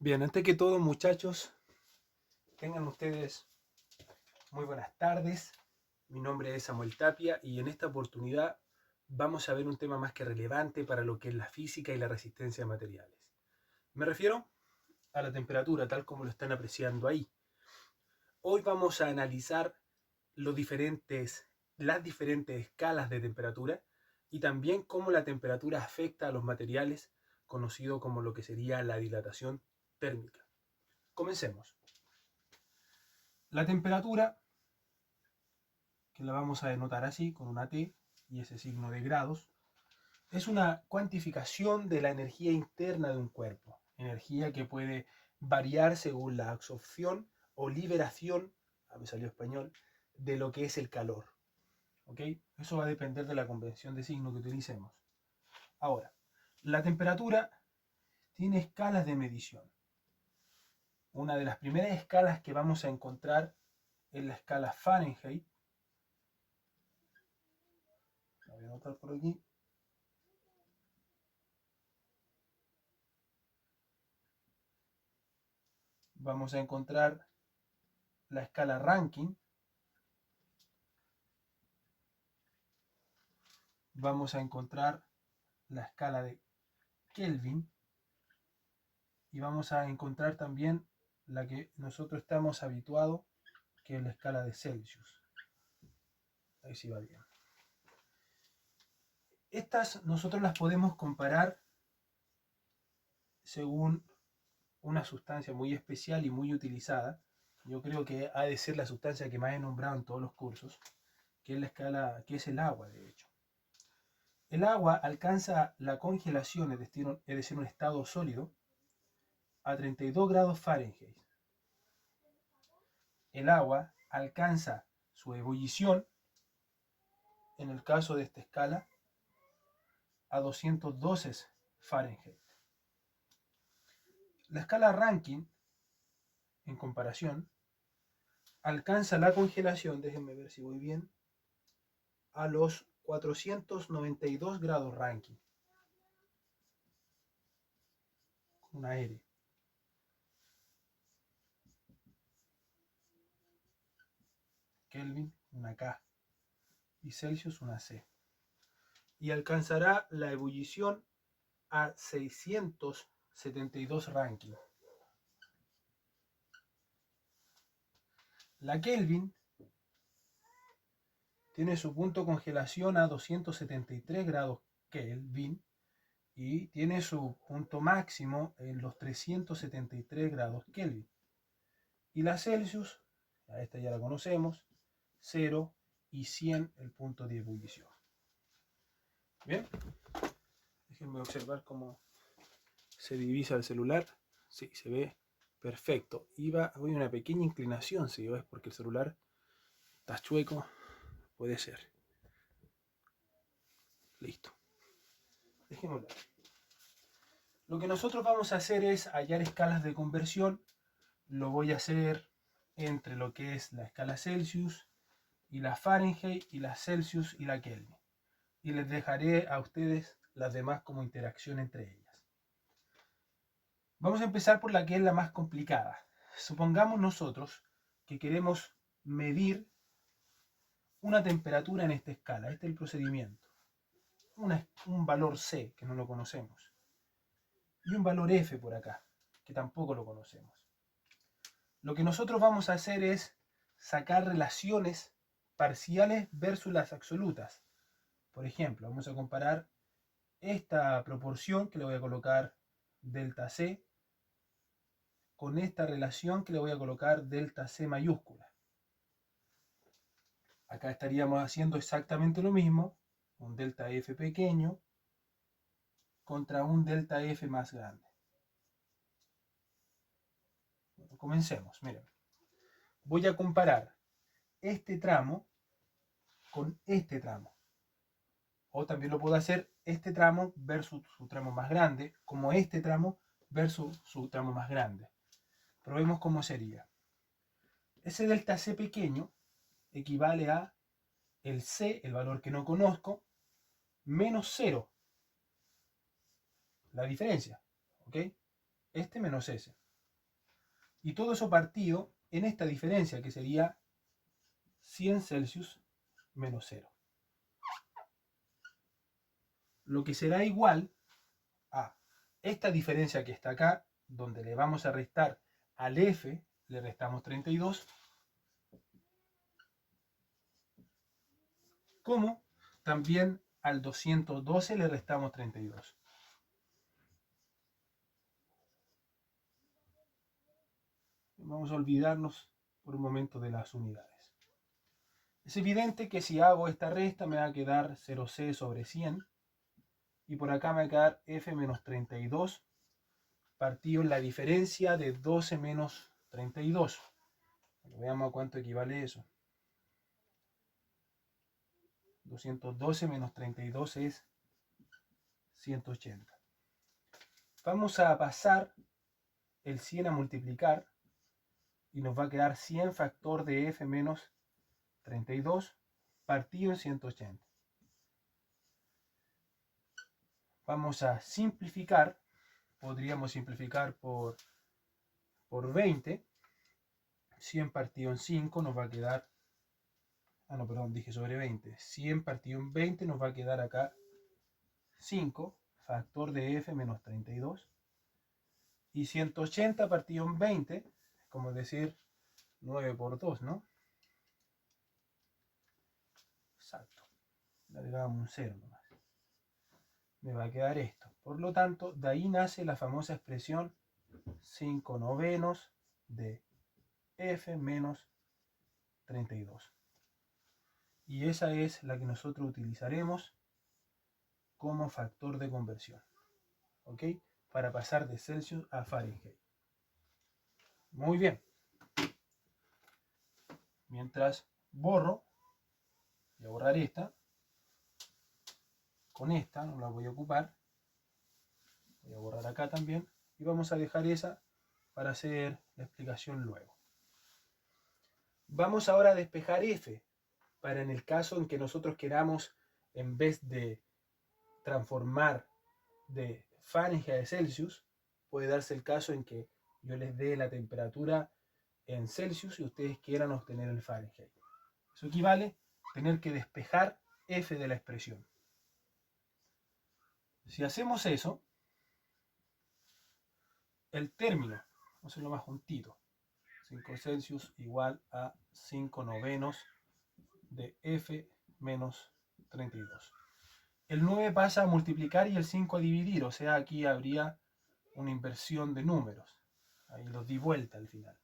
Bien, antes que todo, muchachos, tengan ustedes muy buenas tardes. Mi nombre es Samuel Tapia y en esta oportunidad vamos a ver un tema más que relevante para lo que es la física y la resistencia de materiales. Me refiero a la temperatura, tal como lo están apreciando ahí. Hoy vamos a analizar las diferentes escalas de temperatura y también cómo la temperatura afecta a los materiales, conocido como lo que sería la dilatación térmica. Comencemos. La temperatura, que la vamos a denotar así, con una T y ese signo de grados, es una cuantificación de la energía interna de un cuerpo, energía que puede variar según la absorción o liberación, a mí salió español, de lo que es el calor. ¿Ok? Eso va a depender de la convención de signo que utilicemos. Ahora, la temperatura tiene escalas de medición. Una de las primeras escalas que vamos a encontrar es la escala Fahrenheit. La voy a anotar por aquí. Vamos a encontrar la escala Rankine. Vamos a encontrar la escala de Kelvin. Y vamos a encontrar también la que nosotros estamos habituados, que es la escala de Celsius. Ahí sí va bien. Estas nosotros las podemos comparar según una sustancia muy especial y muy utilizada. Yo creo que ha de ser la sustancia que más he nombrado en todos los cursos, que es la escala, que es el agua, de hecho. El agua alcanza la congelación, es decir, un estado sólido, a 32 grados Fahrenheit. El agua alcanza su ebullición, en el caso de esta escala, a 212 Fahrenheit. La escala Rankine, en comparación, alcanza la congelación, déjenme ver si voy bien, a los 492 grados Rankine. Una R. Kelvin, una K. Y Celsius, una C. Y alcanzará la ebullición a 672 Rankine. La Kelvin tiene su punto de congelación a 273 grados Kelvin y tiene su punto máximo en los 373 grados Kelvin. Y la Celsius, a esta ya la conocemos, 0 y 100 el punto de ebullición. Bien, déjenme observar cómo se divisa el celular. Sí, se ve perfecto. Voy a una pequeña inclinación, si es porque el celular está chueco, puede ser. Listo. Dejémoslo. Lo que nosotros vamos a hacer es hallar escalas de conversión. Lo voy a hacer entre lo que es la escala Celsius y la Fahrenheit y la Celsius y la Kelvin. Y les dejaré a ustedes las demás como interacción entre ellas. Vamos a empezar por la que es la más complicada. Supongamos nosotros que queremos medir una temperatura en esta escala. Este es el procedimiento. Un valor C, que no lo conocemos. Y un valor F por acá, que tampoco lo conocemos. Lo que nosotros vamos a hacer es sacar relaciones parciales versus las absolutas. Por ejemplo, vamos a comparar esta proporción que le voy a colocar delta C con esta relación que le voy a colocar delta C mayúscula. Acá estaríamos haciendo exactamente lo mismo, un delta F pequeño contra un delta F más grande. Bueno, comencemos, miren. Voy a comparar este tramo con este tramo. O también lo puedo hacer este tramo versus su tramo más grande, como este tramo versus su tramo más grande. Probemos cómo sería. Ese delta C pequeño equivale a el C, el valor que no conozco, menos 0. La diferencia, ¿ok? Este menos ese. Y todo eso partido en esta diferencia, que sería 100 Celsius menos 0. Lo que será igual a esta diferencia que está acá, donde le vamos a restar al F, le restamos 32, como también al 212 le restamos 32. Vamos a olvidarnos por un momento de las unidades. Es evidente que si hago esta resta me va a quedar 0C sobre 100 y por acá me va a quedar F menos 32 partido en la diferencia de 12 menos 32. Veamos a cuánto equivale eso. 212 menos 32 es 180. Vamos a pasar el 100 a multiplicar y nos va a quedar 100 factor de F menos 32 partido en 180. Vamos a simplificar. Podríamos simplificar por 20. 100 partido en 5 nos va a quedar... Ah, no, perdón, dije sobre 20. 100 partido en 20 nos va a quedar acá 5, factor de F menos 32. Y 180 partido en 20, como decir 9 por 2, ¿no? Exacto. Le agregamos un 0 nomás. Me va a quedar esto. Por lo tanto, de ahí nace la famosa expresión 5 novenos de F menos 32. Y esa es la que nosotros utilizaremos como factor de conversión. ¿Ok? Para pasar de Celsius a Fahrenheit. Muy bien. Mientras borro, voy a borrar esta. Con esta no la voy a ocupar. Voy a borrar acá también. Y vamos a dejar esa para hacer la explicación luego. Vamos ahora a despejar F. Para en el caso en que nosotros queramos, en vez de transformar de Fahrenheit a Celsius, puede darse el caso en que yo les dé la temperatura en Celsius y ustedes quieran obtener el Fahrenheit. Eso equivale a tener que despejar F de la expresión. Si hacemos eso, el término, vamos a hacerlo más juntito, 5 Celsius igual a 5 novenos de F menos 32. El 9 pasa a multiplicar y el 5 a dividir, o sea, aquí habría una inversión de números. Ahí los di vuelta al final.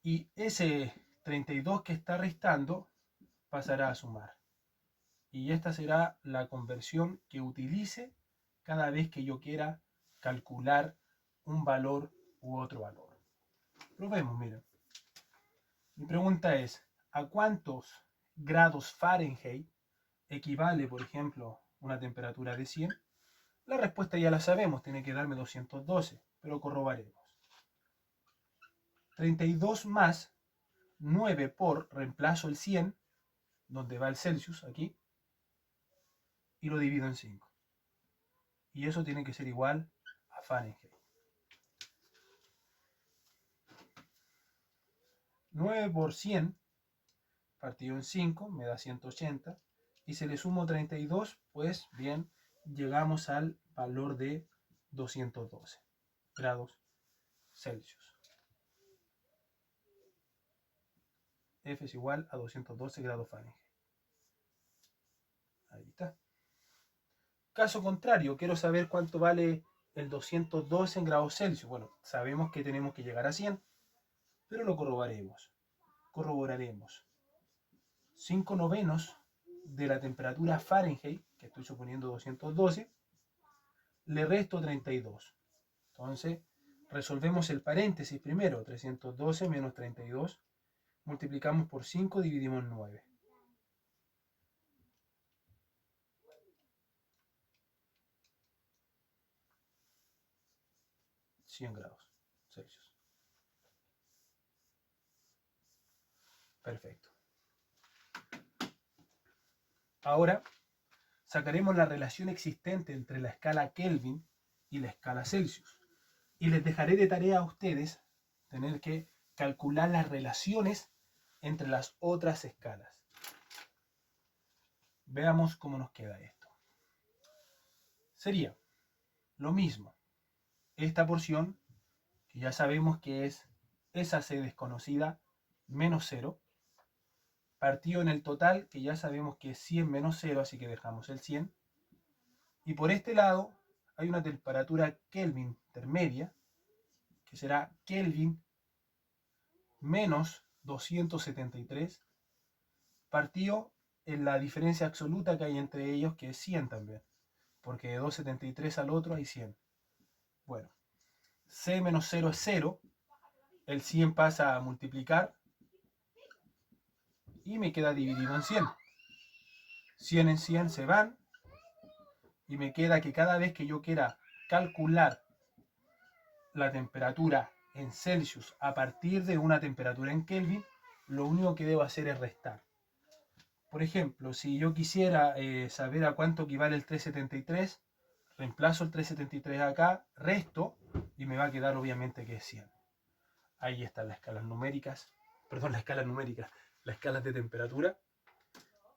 Y ese 32 que está restando pasará a sumar. Y esta será la conversión que utilice cada vez que yo quiera calcular un valor u otro valor. Probemos, miren. Mi pregunta es, ¿a cuántos grados Fahrenheit equivale, por ejemplo, una temperatura de 100? La respuesta ya la sabemos, tiene que darme 212, pero corroboraremos. 32 más 9 por, reemplazo el 100, donde va el Celsius, aquí, y lo divido en 5. Y eso tiene que ser igual a Fahrenheit. 9 por 100 partido en 5 me da 180. Y si le sumo 32, pues bien, llegamos al valor de 212 grados Celsius. F es igual a 212 grados Fahrenheit. Ahí está. Caso contrario, quiero saber cuánto vale el 212 en grados Celsius. Bueno, sabemos que tenemos que llegar a 100, pero lo corroboraremos. 5 novenos de la temperatura Fahrenheit, que estoy suponiendo 212, le resto 32. Entonces, resolvemos el paréntesis primero. 312 menos 32. Multiplicamos por 5, dividimos en 9. 100 grados Celsius. Perfecto. Ahora sacaremos la relación existente entre la escala Kelvin y la escala Celsius. Y les dejaré de tarea a ustedes tener que calcular las relaciones entre las otras escalas. Veamos cómo nos queda esto. Sería lo mismo. Esta porción, que ya sabemos que es esa c desconocida menos 0, partido en el total, que ya sabemos que es 100 menos 0, así que dejamos el 100. Y por este lado hay una temperatura Kelvin intermedia, que será Kelvin menos 273, partido en la diferencia absoluta que hay entre ellos, que es 100 también, porque de 273 al otro hay 100. Bueno, C menos 0 es 0, el 100 pasa a multiplicar y me queda dividido en 100. 100 en 100 se van y me queda que cada vez que yo quiera calcular la temperatura en Celsius a partir de una temperatura en Kelvin, lo único que debo hacer es restar. Por ejemplo, si yo quisiera saber a cuánto equivale el 373, reemplazo el 373 acá, resto y me va a quedar obviamente que es 100. Ahí están las escalas numéricas, las escalas de temperatura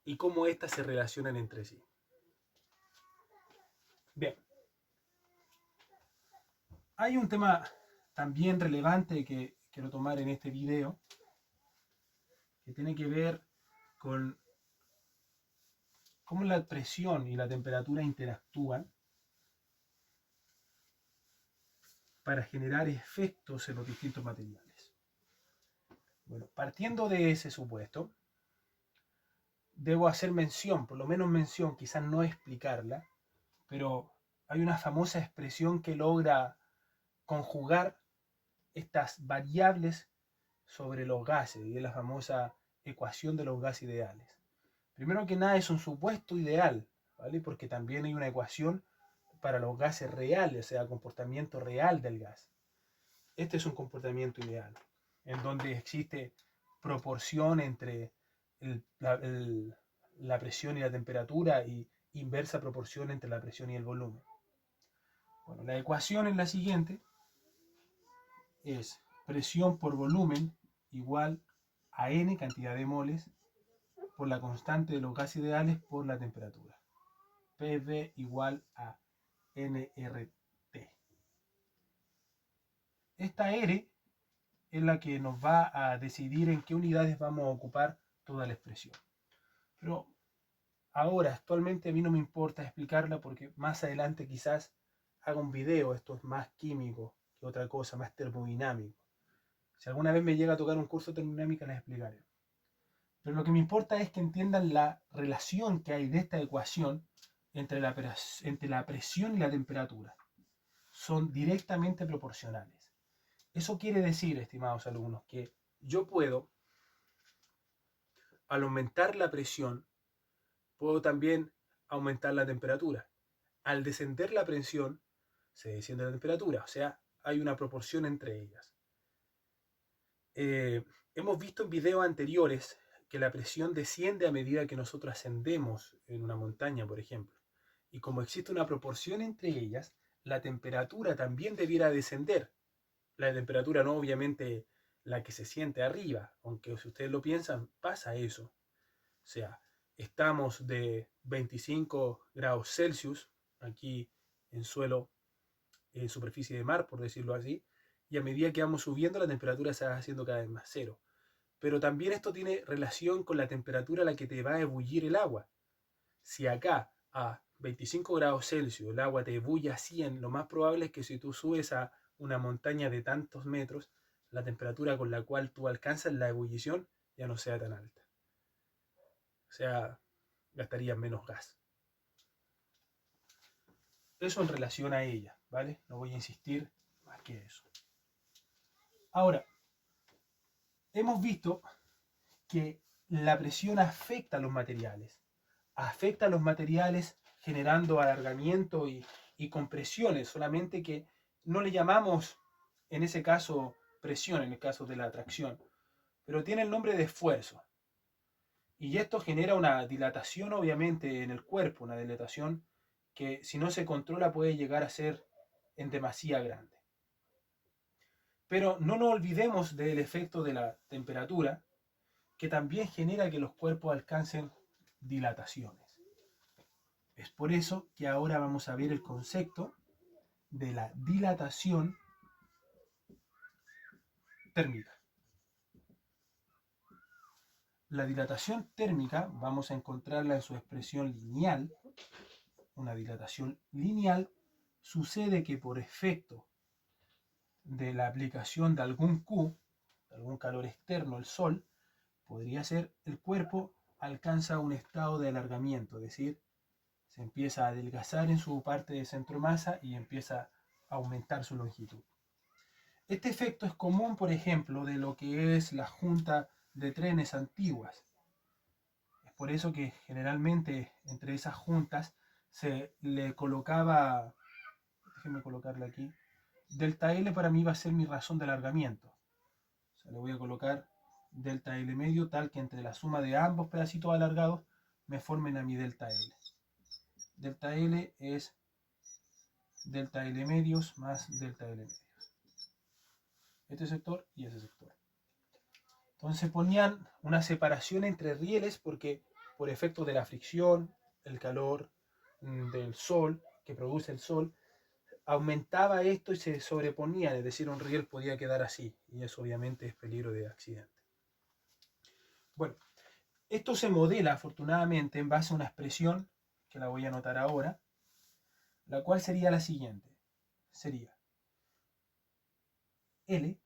y cómo estas se relacionan entre sí. Bien. Hay un tema también relevante que quiero tomar en este video, que tiene que ver con cómo la presión y la temperatura interactúan para generar efectos en los distintos materiales. Bueno, partiendo de ese supuesto, debo hacer mención, por lo menos mención, quizás no explicarla, pero hay una famosa expresión que logra conjugar estas variables sobre los gases, y es la famosa ecuación de los gases ideales. Primero que nada es un supuesto ideal, ¿vale? Porque también hay una ecuación para los gases reales, o sea, comportamiento real del gas. Este es un comportamiento ideal, en donde existe proporción entre la presión y la temperatura y inversa proporción entre la presión y el volumen. Bueno, la ecuación es la siguiente, es presión por volumen igual a N cantidad de moles por la constante de los gases ideales por la temperatura. PV igual a nRT. Esta R es la que nos va a decidir en qué unidades vamos a ocupar toda la expresión. Pero ahora, actualmente a mí no me importa explicarla porque más adelante quizás haga un video, esto es más químico que otra cosa, más termodinámico. Si alguna vez me llega a tocar un curso de termodinámica les explicaré. Pero lo que me importa es que entiendan la relación que hay de esta ecuación entre la presión y la temperatura. Son directamente proporcionales. Eso quiere decir, estimados alumnos, que yo puedo, al aumentar la presión, puedo también aumentar la temperatura. Al descender la presión, se desciende la temperatura. O sea, hay una proporción entre ellas. Hemos visto en videos anteriores que la presión desciende a medida que nosotros ascendemos en una montaña, por ejemplo. Y como existe una proporción entre ellas, la temperatura también debiera descender. La temperatura no obviamente la que se siente arriba, aunque si ustedes lo piensan, pasa eso. O sea, estamos de 25 grados Celsius, aquí en suelo, en superficie de mar, por decirlo así, y a medida que vamos subiendo la temperatura se va haciendo cada vez más cero. Pero también esto tiene relación con la temperatura a la que te va a ebullir el agua. Si acá a 25 grados Celsius el agua te ebulle a 100, lo más probable es que si tú subes a una montaña de tantos metros, la temperatura con la cual tú alcanzas la ebullición ya no sea tan alta. O sea, gastarías menos gas. Eso en relación a ella, ¿vale? No voy a insistir más que eso. Ahora, hemos visto que la presión afecta a los materiales. Afecta a los materiales generando alargamiento y compresiones, solamente que no le llamamos en ese caso presión, en el caso de la atracción, pero tiene el nombre de esfuerzo. Y esto genera una dilatación obviamente en el cuerpo, una dilatación que si no se controla puede llegar a ser en demasía grande. Pero no nos olvidemos del efecto de la temperatura, que también genera que los cuerpos alcancen dilataciones. Es por eso que ahora vamos a ver el concepto de la dilatación térmica. La dilatación térmica vamos a encontrarla en su expresión lineal. Una dilatación lineal sucede que por efecto de la aplicación de algún Q, de algún calor externo, el sol, podría ser el cuerpo alcanza un estado de alargamiento, es decir, se empieza a adelgazar en su parte de centro masa y empieza a aumentar su longitud. Este efecto es común, por ejemplo, de lo que es la junta de trenes antiguas. Es por eso que generalmente entre esas juntas se le colocaba, déjenme colocarla aquí, delta L para mí va a ser mi razón de alargamiento. O sea, le voy a colocar delta L medio tal que entre la suma de ambos pedacitos alargados me formen a mi delta L. Delta L es delta L medios más delta L medios. Este sector y ese sector. Entonces ponían una separación entre rieles porque por efecto de la fricción, el calor del sol que produce el sol, aumentaba esto y se sobreponía, es decir, un riel podía quedar así y eso obviamente es peligro de accidente. Bueno, esto se modela afortunadamente en base a una expresión que la voy a anotar ahora, la cual sería la siguiente. Sería L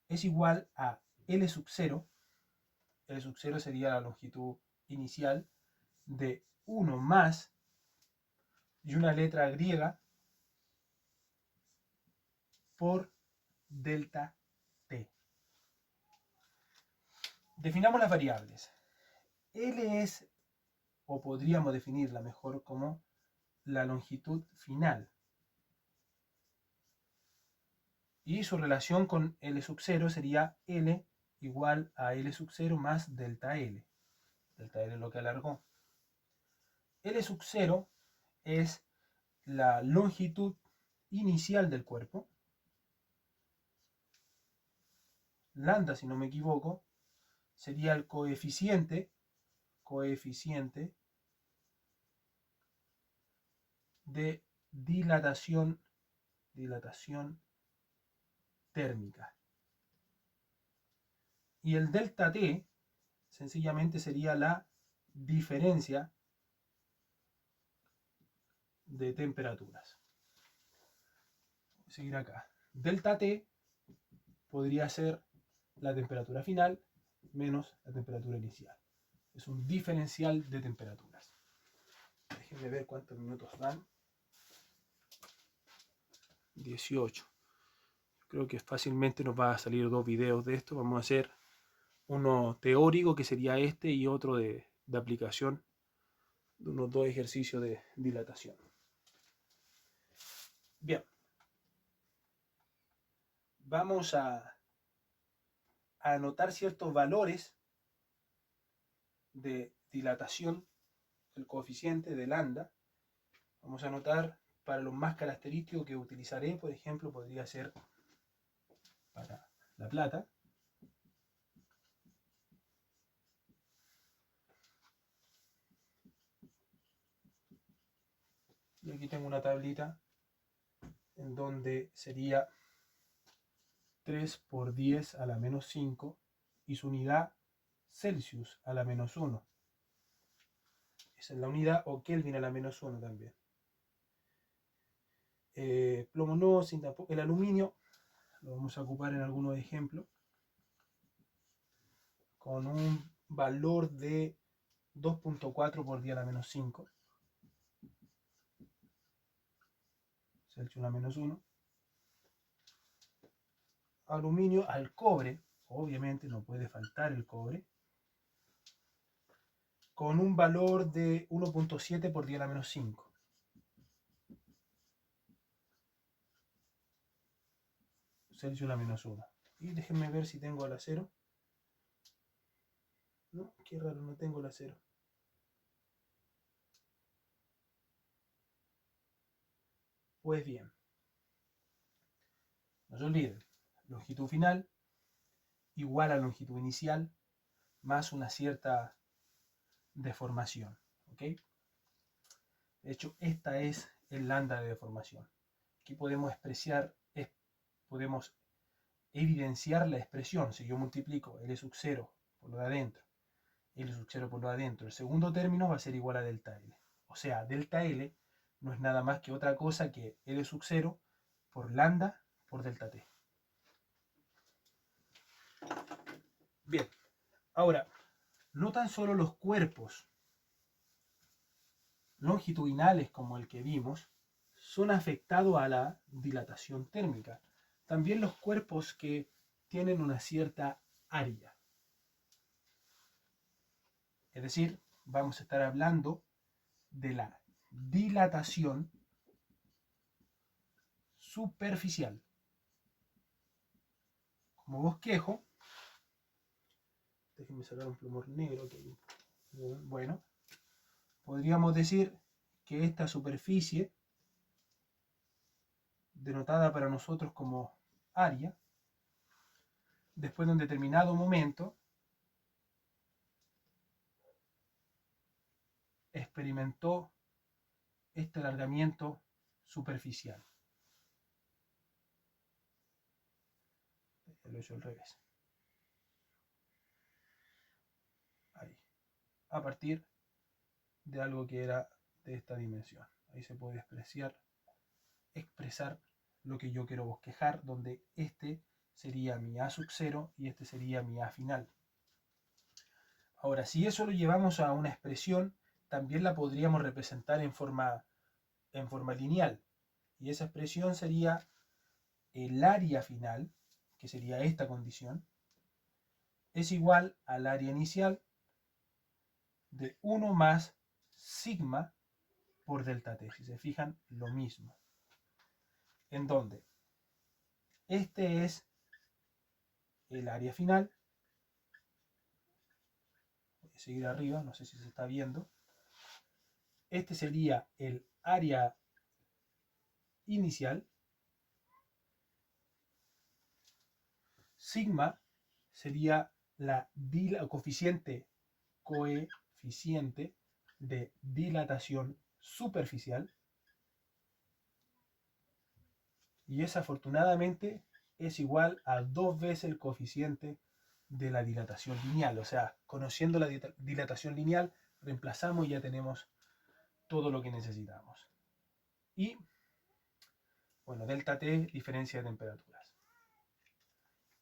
es igual a L sub 0. L sub 0 sería la longitud inicial de 1 más y una letra griega por delta T. Definamos las variables. L es, o podríamos definirla mejor como la longitud final. Y su relación con L sub 0 sería L igual a L sub 0 más delta L. Delta L es lo que alargó. L sub 0 es la longitud inicial del cuerpo. Lambda, si no me equivoco, sería el coeficiente de dilatación térmica. Y el delta T sencillamente sería la diferencia de temperaturas. Voy a seguir acá. Delta T podría ser la temperatura final menos la temperatura inicial. Es un diferencial de temperaturas. Déjenme ver cuántos minutos dan. 18. Creo que fácilmente nos va a salir 2 videos de esto. Vamos a hacer uno teórico, que sería este, y otro de aplicación, de unos 2 ejercicios de dilatación. Bien. Vamos a anotar ciertos valores de dilatación, el coeficiente de lambda. Vamos a anotar para los más característicos que utilizaré, por ejemplo, podría ser para la plata. Y aquí tengo una tablita en donde sería 3 por 10 a la menos 5 y su unidad Celsius a la menos 1. Esa es la unidad, o Kelvin a la menos 1 también. Plomo no, sin tampoco. El aluminio lo vamos a ocupar en algunos ejemplos con un valor de 2.4 por 10 a la menos 5. Celsius a la menos 1. Aluminio al cobre, obviamente no puede faltar el cobre, con un valor de 1.7 por 10 a la menos 5. Celsius a la menos 1. Y déjenme ver si tengo el acero. No, qué raro, no tengo el acero. Pues bien, No se olviden, longitud final igual a longitud inicial más una cierta deformación. ¿Ok? De hecho, esta es el lambda de deformación. Aquí podemos podemos evidenciar la expresión. Si yo multiplico L sub 0 por lo de adentro, L sub 0 por lo de adentro, el segundo término va a ser igual a delta L. O sea, delta L no es nada más que otra cosa que L sub 0 por lambda por delta T. Bien, ahora, no tan solo los cuerpos longitudinales como el que vimos son afectados a la dilatación térmica, también los cuerpos que tienen una cierta área. Es decir, vamos a estar hablando de la dilatación superficial. Como bosquejo, déjenme sacar un plumón negro que hay. Bueno, podríamos decir que esta superficie, denotada para nosotros como área, después de un determinado momento, experimentó este alargamiento superficial. Lo he hecho al revés. Ahí. A partir de algo que era de esta dimensión. Ahí se puede expresar lo que yo quiero bosquejar, donde este sería mi A sub 0 y este sería mi A final. Ahora, si eso lo llevamos a una expresión, también la podríamos representar en forma lineal. Y esa expresión sería el área final, que sería esta condición, es igual al área inicial de 1 más sigma por delta t. Si se fijan, lo mismo. En donde este es el área final. Voy a seguir arriba, no sé si se está viendo. Este sería el área inicial. Sigma sería coeficiente de dilatación superficial. Y esa afortunadamente es igual a 2 veces el coeficiente de la dilatación lineal. O sea, conociendo la dilatación lineal, reemplazamos y ya tenemos todo lo que necesitamos. Y, bueno, delta T, diferencia de temperaturas.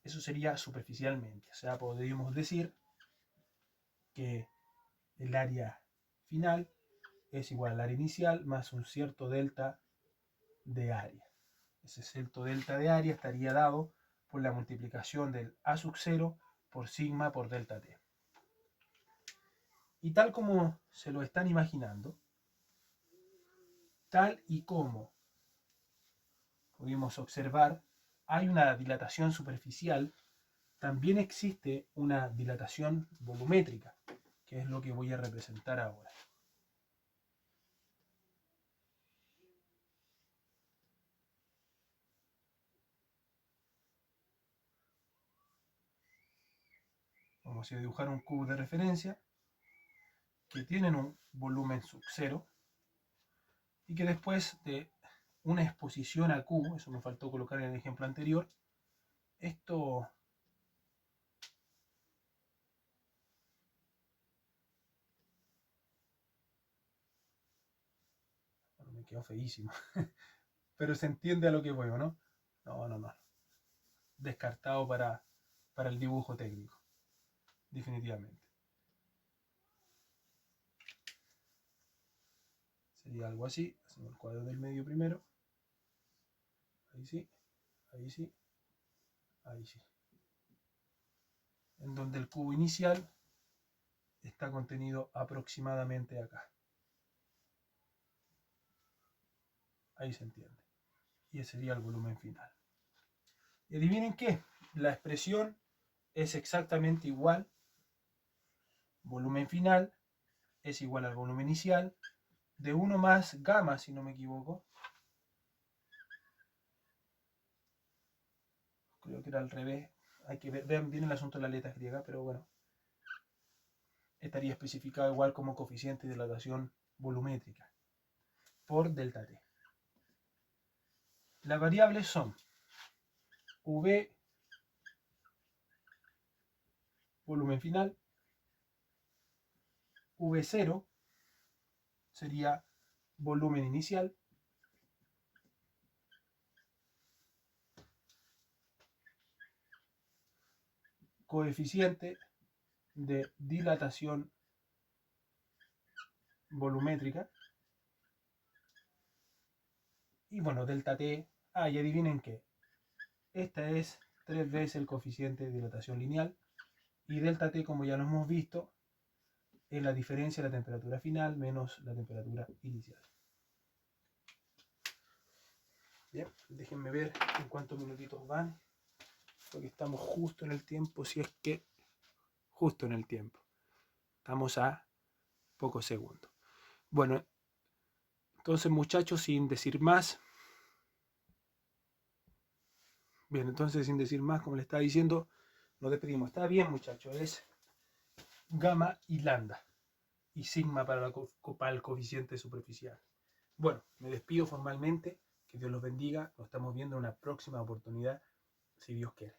Eso sería superficialmente. O sea, podríamos decir que el área final es igual al área inicial más un cierto delta de área. Ese cierto delta de área estaría dado por la multiplicación del A sub 0 por sigma por delta T. Y tal como se lo están imaginando, tal y como pudimos observar, hay una dilatación superficial, también existe una dilatación volumétrica, que es lo que voy a representar ahora. Vamos a dibujar un cubo de referencia que tienen un volumen sub 0 y que después de una exposición a Q, eso me faltó colocar en el ejemplo anterior, esto me quedó feísimo, pero se entiende a lo que voy, ¿no? No. Descartado para el dibujo técnico, definitivamente. Sería algo así, hacemos el cuadro del medio primero, ahí sí, ahí sí, ahí sí. En donde el cubo inicial está contenido aproximadamente acá. Ahí se entiende. Y ese sería el volumen final. Y adivinen qué, la expresión es exactamente igual. Volumen final es igual al volumen inicial de 1 más gamma, si no me equivoco, creo que era al revés. Hay que ver, vean bien el asunto de las letras griegas, pero bueno. Estaría especificado igual como coeficiente de dilatación volumétrica por delta T. Las variables son V, volumen final, V0 sería volumen inicial, coeficiente de dilatación volumétrica, y bueno, delta T, y adivinen qué, esta es 3 veces el coeficiente de dilatación lineal, y delta T, como ya lo hemos visto, es la diferencia de la temperatura final menos la temperatura inicial. Bien, déjenme ver en cuántos minutitos van, porque estamos justo en el tiempo, si es que justo en el tiempo. Estamos a pocos segundos. Bueno, entonces muchachos, sin decir más, bien, entonces sin decir más, como le estaba diciendo, nos despedimos. Está bien muchachos, es gamma y lambda y sigma para el coeficiente superficial. Bueno, me despido formalmente, que Dios los bendiga, nos estamos viendo en una próxima oportunidad, si Dios quiere.